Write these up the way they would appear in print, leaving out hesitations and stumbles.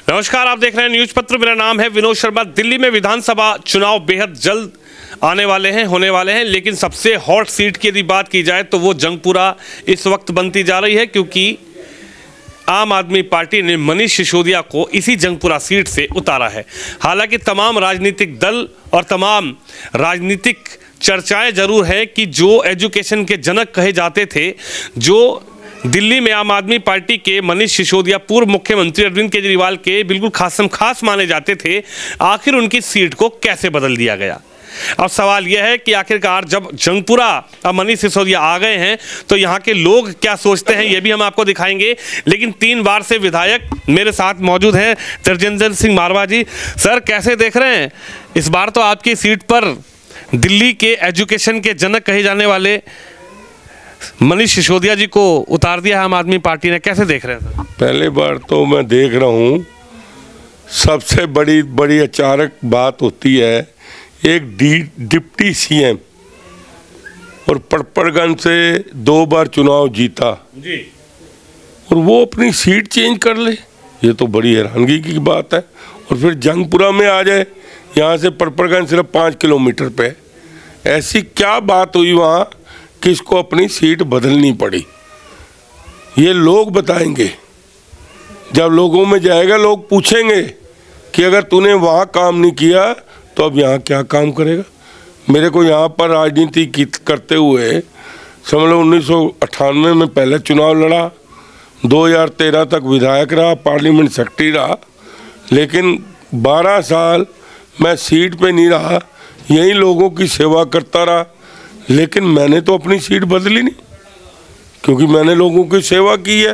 नमस्कार, आप देख रहे हैं न्यूज पत्र। मेरा नाम है विनोद शर्मा। दिल्ली में विधानसभा चुनाव बेहद जल्द आने वाले हैं, होने वाले हैं, लेकिन सबसे हॉट सीट की यदि बात की जाए तो वो जंगपुरा इस वक्त बनती जा रही है, क्योंकि आम आदमी पार्टी ने मनीष सिसोदिया को इसी जंगपुरा सीट से उतारा है। हालांकि तमाम राजनीतिक दल और तमाम राजनीतिक चर्चाएं जरूर हैं कि जो एजुकेशन के जनक कहे जाते थे, जो दिल्ली में आम आदमी पार्टी के मनीष सिसोदिया पूर्व मुख्यमंत्री अरविंद केजरीवाल के बिल्कुल खास माने जाते थे, आखिर उनकी सीट को कैसे बदल दिया गया। अब सवाल यह है कि आखिरकार जब जंगपुरा अब मनीष सिसोदिया आ गए हैं तो यहाँ के लोग क्या सोचते हैं, ये भी हम आपको दिखाएंगे। लेकिन 3 बार से विधायक मेरे साथ मौजूद हैं, त्रिजेंद्र सिंह मारवा जी। सर, कैसे देख रहे हैं इस बार तो आपकी सीट पर दिल्ली के एजुकेशन के जनक कहे जाने वाले मनीष सिसोदिया जी को उतार दिया है आम आदमी पार्टी ने, कैसे देख रहे हैं सर? पहले बार तो मैं देख रहा हूँ, सबसे बड़ी अचानक बात होती है, एक डिप्टी सीएम और पड़पड़गंज से 2 बार चुनाव जीता जी, और वो अपनी सीट चेंज कर ले, ये तो बड़ी हैरानगी की बात है। और फिर जंगपुरा में आ जाए, यहाँ से पड़पड़गंज सिर्फ 5 किलोमीटर पे। ऐसी क्या बात हुई वहाँ किसको अपनी सीट बदलनी पड़ी, ये लोग बताएंगे। जब लोगों में जाएगा, लोग पूछेंगे कि अगर तूने वहाँ काम नहीं किया तो अब यहाँ क्या काम करेगा। मेरे को यहाँ पर राजनीति करते हुए समझ लो 1998 में पहले चुनाव लड़ा, 2013 तक विधायक रहा, पार्लियामेंट सेक्रेटरी रहा, लेकिन 12 साल मैं सीट पे नहीं रहा, यही लोगों की सेवा करता रहा। लेकिन मैंने तो अपनी सीट बदली नहीं, क्योंकि मैंने लोगों की सेवा की है।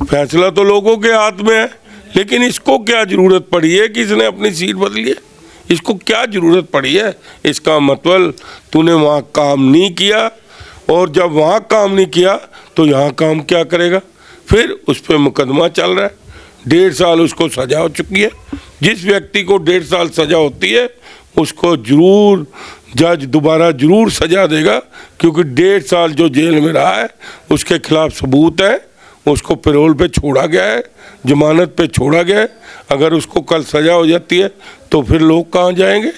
फैसला तो लोगों के हाथ में है, लेकिन इसको क्या ज़रूरत पड़ी है कि इसने अपनी सीट बदली है? इसको क्या ज़रूरत पड़ी है? इसका मतलब तूने वहाँ काम नहीं किया, और जब वहाँ काम नहीं किया तो यहाँ काम क्या करेगा। फिर उस पर मुकदमा चल रहा है, 1.5 साल उसको सजा हो चुकी है। जिस व्यक्ति को 1.5 साल सजा होती है उसको जरूर जज दोबारा जरूर सजा देगा, क्योंकि 1.5 साल जो जेल में रहा है उसके खिलाफ सबूत है, उसको पैरोल पे छोड़ा गया है, जमानत पे छोड़ा गया है। अगर उसको कल सजा हो जाती है तो फिर लोग कहाँ जाएंगे।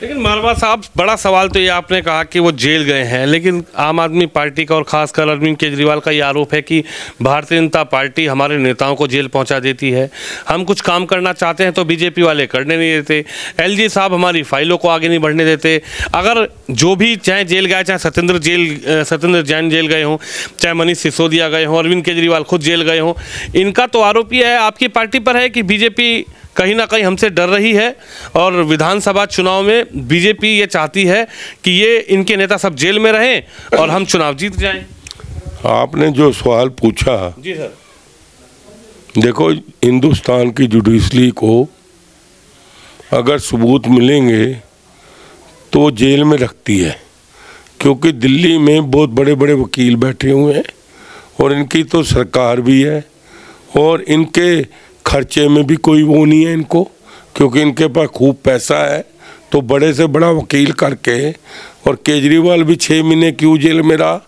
लेकिन मारवा साहब, बड़ा सवाल तो ये आपने कहा कि वो जेल गए हैं, लेकिन आम आदमी पार्टी का और खासकर अरविंद केजरीवाल का ये आरोप है कि भारतीय जनता पार्टी हमारे नेताओं को जेल पहुंचा देती है। हम कुछ काम करना चाहते हैं तो बीजेपी वाले करने नहीं देते। एलजी साहब हमारी फाइलों को आगे नहीं बढ़ने देते। अगर जो भी चाहे जेल गए, चाहे सत्येंद्र जैन जेल गए हों, चाहे मनीष सिसोदिया गए हों, अरविंद केजरीवाल खुद जेल गए हों, इनका तो आरोप ये है आपकी पार्टी पर है कि बीजेपी कहीं ना कहीं हमसे डर रही है, और विधानसभा चुनाव में बीजेपी ये चाहती है कि ये इनके नेता सब जेल में रहें और हम चुनाव जीत जाएं। आपने जो सवाल पूछा, जी सर, देखो, हिंदुस्तान की जुडिशरी को अगर सबूत मिलेंगे तो वो जेल में रखती है, क्योंकि दिल्ली में बहुत बड़े बड़े वकील बैठे हुए हैं और इनकी तो सरकार भी है, और इनके खर्चे में भी कोई वो नहीं है इनको, क्योंकि इनके पास खूब पैसा है। तो बड़े से बड़ा वकील करके, और केजरीवाल भी 6 महीने क्यों जेल में रहा?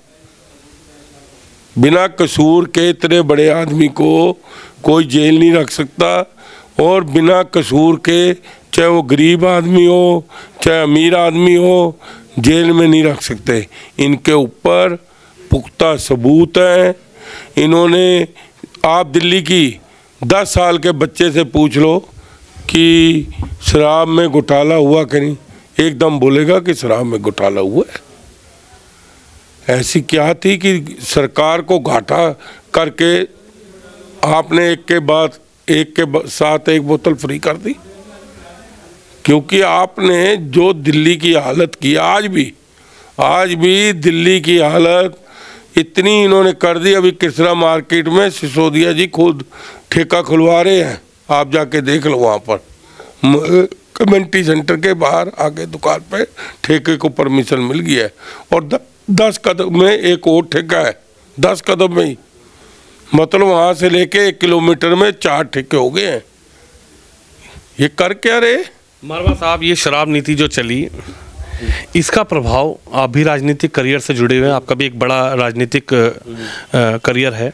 बिना कसूर के इतने बड़े आदमी को कोई जेल नहीं रख सकता, और बिना कसूर के, चाहे वो गरीब आदमी हो चाहे अमीर आदमी हो, जेल में नहीं रख सकते। इनके ऊपर पुख्ता सबूत हैं। इन्होंने, आप दिल्ली की 10 साल के बच्चे से पूछ लो कि शराब में घोटाला हुआ कि नहीं, एकदम बोलेगा कि शराब में घोटाला हुआ है। ऐसी क्या थी कि सरकार को घाटा करके आपने एक के साथ एक बोतल फ्री कर दी? क्योंकि आपने जो दिल्ली की हालत की, आज भी दिल्ली की हालत इतनी इन्होंने कर दी। अभी किसरा मार्केट में सिसोदिया जी खुद ठेका खुलवा रहे हैं, आप जाके देख लो, वहाँ पर कम्युनिटी सेंटर के बाहर आगे दुकान पे ठेके को परमिशन मिल गई है, और 10 कदम में एक और ठेका है, 10 कदम में ही, मतलब वहाँ से लेके 1 किलोमीटर में 4 ठेके हो गए हैं। ये कर क्या रहे? मारवा साहब, ये शराब नीति जो चली, इसका प्रभाव, आप भी राजनीतिक करियर से जुड़े हुए हैं, आपका भी एक बड़ा राजनीतिक करियर है,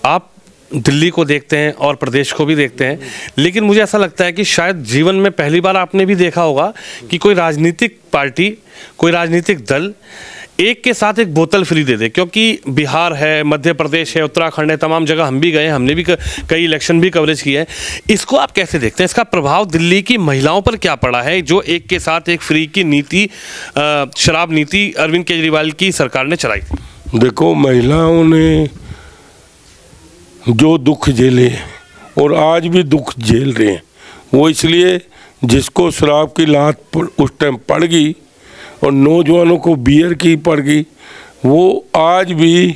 आप दिल्ली को देखते हैं और प्रदेश को भी देखते हैं, लेकिन मुझे ऐसा लगता है कि शायद जीवन में पहली बार आपने भी देखा होगा कि कोई राजनीतिक पार्टी, कोई राजनीतिक दल एक के साथ एक बोतल फ्री दे दे। क्योंकि बिहार है, मध्य प्रदेश है, उत्तराखंड है, तमाम जगह हम भी गए, हमने भी कई इलेक्शन भी कवरेज किया है। इसको आप कैसे देखते हैं? इसका प्रभाव दिल्ली की महिलाओं पर क्या पड़ा है जो एक के साथ एक फ्री की नीति, शराब नीति अरविंद केजरीवाल की सरकार ने चलाई थी? देखो, महिलाओं ने जो दुख झेले और आज भी दुख झेल रहे हैं, वो इसलिए जिसको शराब की लात उस टाइम पड़ गई और नौजवानों को बियर की पड़ गई, वो आज भी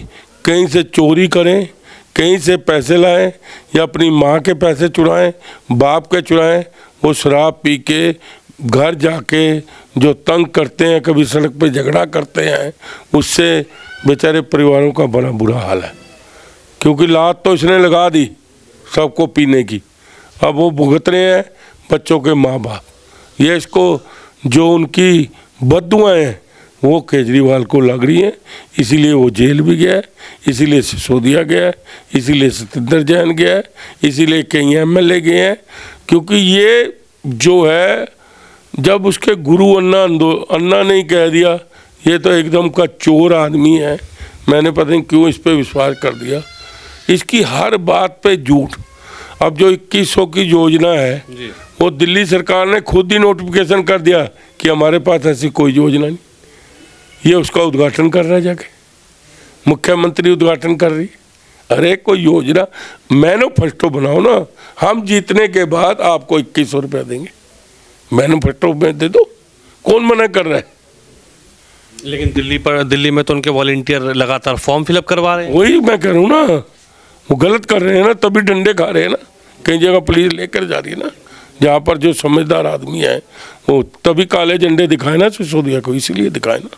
कहीं से चोरी करें, कहीं से पैसे लाएं या अपनी माँ के पैसे चुराएं, बाप के चुराएं, वो शराब पी के घर जाके जो तंग करते हैं, कभी सड़क पे झगड़ा करते हैं, उससे बेचारे परिवारों का बड़ा बुरा हाल है। क्योंकि लात तो इसने लगा दी सबको पीने की, अब वो भुगत रहे हैं बच्चों के माँ बाप। ये इसको जो उनकी बद्दुआएं हैं वो केजरीवाल को लग रही हैं, इसीलिए वो जेल भी गया है, इसीलिए सिसोदिया गया है, इसीलिए सत्येंद्र जैन गया है, इसीलिए कई एमएलए गए हैं। क्योंकि ये जो है, जब उसके गुरु अन्ना ने ही कह दिया ये तो एकदम का चोर आदमी है, मैंने पता नहीं क्यों इस पर विश्वास कर दिया। इसकी हर बात पे झूठ। अब जो 2100 की योजना है वो दिल्ली सरकार ने खुद ही नोटिफिकेशन कर दिया कि हमारे पास ऐसी कोई योजना नहीं। ये उसका उद्घाटन कर रहा है जाके, मुख्यमंत्री उद्घाटन कर रही। अरे कोई योजना मैनिफेस्टो बनाओ ना, हम जीतने के बाद आपको 2100 रुपया देंगे, मैनिफेस्टो में दे दो, कौन मना कर रहा है? लेकिन दिल्ली में तो उनके वॉलंटियर लगातार फॉर्म फिलअप करवा रहे हैं। वही मैं कह रहा हूँ ना, वो गलत कर रहे हैं ना, तभी डंडे खा रहे हैं ना। कई जगह पुलिस लेकर जा रही है ना, जहाँ पर जो समझदार आदमी है वो तभी काले झंडे दिखाए ना सिसोदिया को, इसीलिए दिखाए ना।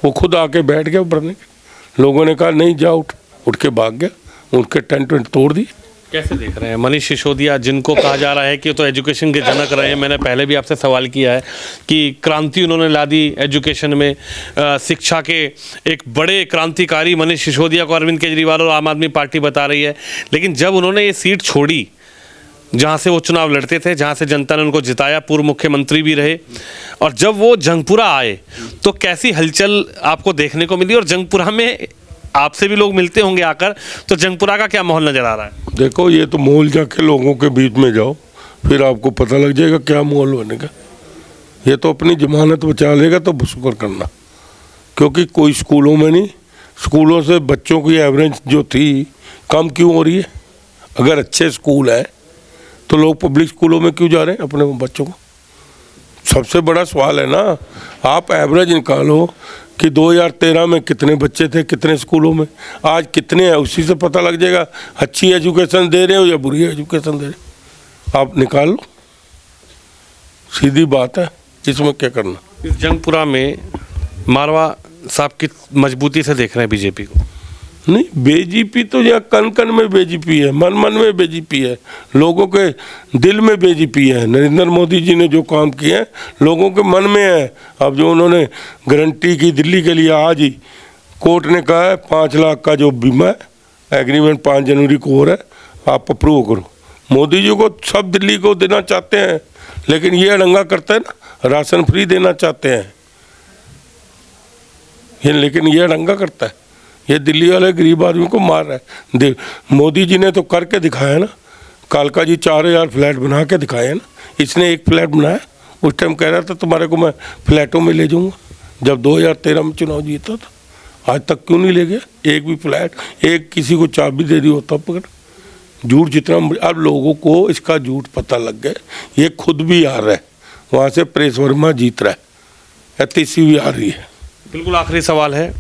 वो खुद आके बैठ गया भरने के, लोगों ने कहा नहीं जा, उठ के भाग गया, उनके टेंट वेंट तोड़ दिए। कैसे देख रहे हैं मनीष सिसोदिया, जिनको कहा जा रहा है कि तो एजुकेशन के जनक रहे हैं? मैंने पहले भी आपसे सवाल किया है कि क्रांति उन्होंने ला दी एजुकेशन में, शिक्षा के एक बड़े क्रांतिकारी मनीष सिसोदिया को अरविंद केजरीवाल और आम आदमी पार्टी बता रही है। लेकिन जब उन्होंने ये सीट छोड़ी जहाँ से वो चुनाव लड़ते थे, जहाँ से जनता ने उनको जिताया, पूर्व मुख्यमंत्री भी रहे, और जब वो जंगपुरा आए तो कैसी हलचल आपको देखने को मिली? और जंगपुरा में आपसे भी लोग मिलते होंगे आकर, तो जंगपुरा का क्या माहौल नजर आ रहा है? देखो, ये तो माहौल जाके लोगों के बीच में जाओ, फिर आपको पता लग जाएगा क्या माहौल बनेगा। ये तो अपनी जमानत बचा लेगा तो शुक्र करना, क्योंकि कोई स्कूलों में नहीं, स्कूलों से बच्चों की एवरेज जो थी कम क्यों हो रही है? अगर अच्छे स्कूल है तो लोग पब्लिक स्कूलों में क्यों जा रहे हैं अपने बच्चों को? सबसे बड़ा सवाल है ना। आप एवरेज निकालो कि 2013 में कितने बच्चे थे कितने स्कूलों में, आज कितने हैं, उसी से पता लग जाएगा अच्छी एजुकेशन दे रहे हो या बुरी एजुकेशन दे रहे हो। आप निकाल लो, सीधी बात है, इसमें क्या करना। इस जंगपुरा में मारवा साहब की मजबूती से देख रहे हैं बीजेपी को? नहीं, बेजीपी तो यहाँ कन कन में बेजीपी है, मन मन में बेजीपी है, लोगों के दिल में बेजीपी है। नरेंद्र मोदी जी ने जो काम किए हैं लोगों के मन में है। अब जो उन्होंने गारंटी की दिल्ली के लिए, आज ही कोर्ट ने कहा है 5 लाख का जो बीमा है, एग्रीमेंट 5 जनवरी को हो रहा है, आप अप्रूव करो। मोदी जी को सब दिल्ली को देना चाहते हैं, लेकिन ये अड़ंगा करता है ना, राशन फ्री देना चाहते हैं ये, लेकिन ये अड़ंगा करता है। ये दिल्ली वाले गरीब आदमी को मार रहा है। मोदी जी ने तो करके दिखाया ना, कालका जी 4000 फ्लैट बना के दिखाए हैं ना। इसने एक फ्लैट बनाया, उस टाइम कह रहा था तुम्हारे को मैं फ्लैटों में ले जाऊंगा, जब 2013 में चुनाव जीता था। आज तक क्यों नहीं ले गया एक भी फ्लैट? एक किसी को चाबी दे दी हो तब पकड़। झूठ जितना, अब लोगों को इसका झूठ पता लग गया। ये खुद भी आ रहा है, वहाँ से प्रेस वर्मा जीत रहा है, तीसरी भी आ रही है। बिल्कुल आखिरी सवाल है,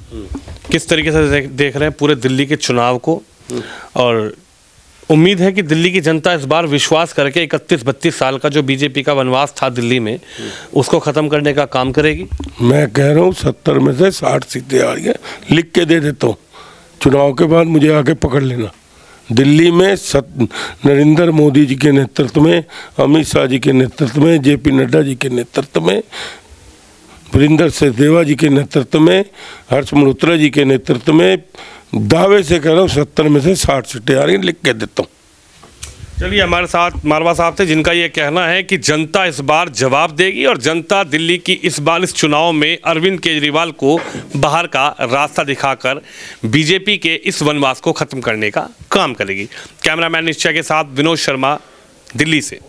किस तरीके से देख रहे हैं पूरे दिल्ली के चुनाव को, और उम्मीद है कि दिल्ली की जनता इस बार विश्वास करके 31-32 साल का जो बीजेपी का वनवास था दिल्ली में, उसको ख़त्म करने का काम करेगी? मैं कह रहा हूँ 70 में से 60 सीटें आ रही हैं, लिख के दे देता हूँ, चुनाव के बाद मुझे आके पकड़ लेना। दिल्ली में नरेंद्र मोदी जी के नेतृत्व में, अमित शाह जी के नेतृत्व में, जेपी नड्डा जी के नेतृत्व में, वीरेंद्र सचदेवा जी के नेतृत्व में, हर्ष मल्होत्रा जी के नेतृत्व में, दावे से कह रहा हूँ 70 में से 60 सीटें आ रही हैं, लिख के देता हूँ। चलिए, हमारे साथ मारवा साहब थे, जिनका ये कहना है कि जनता इस बार जवाब देगी और जनता दिल्ली की इस बार इस चुनाव में अरविंद केजरीवाल को बाहर का रास्ता दिखाकर बीजेपी के इस वनवास को खत्म करने का काम करेगी। कैमरामैन निश्चय के साथ विनोद शर्मा, दिल्ली से।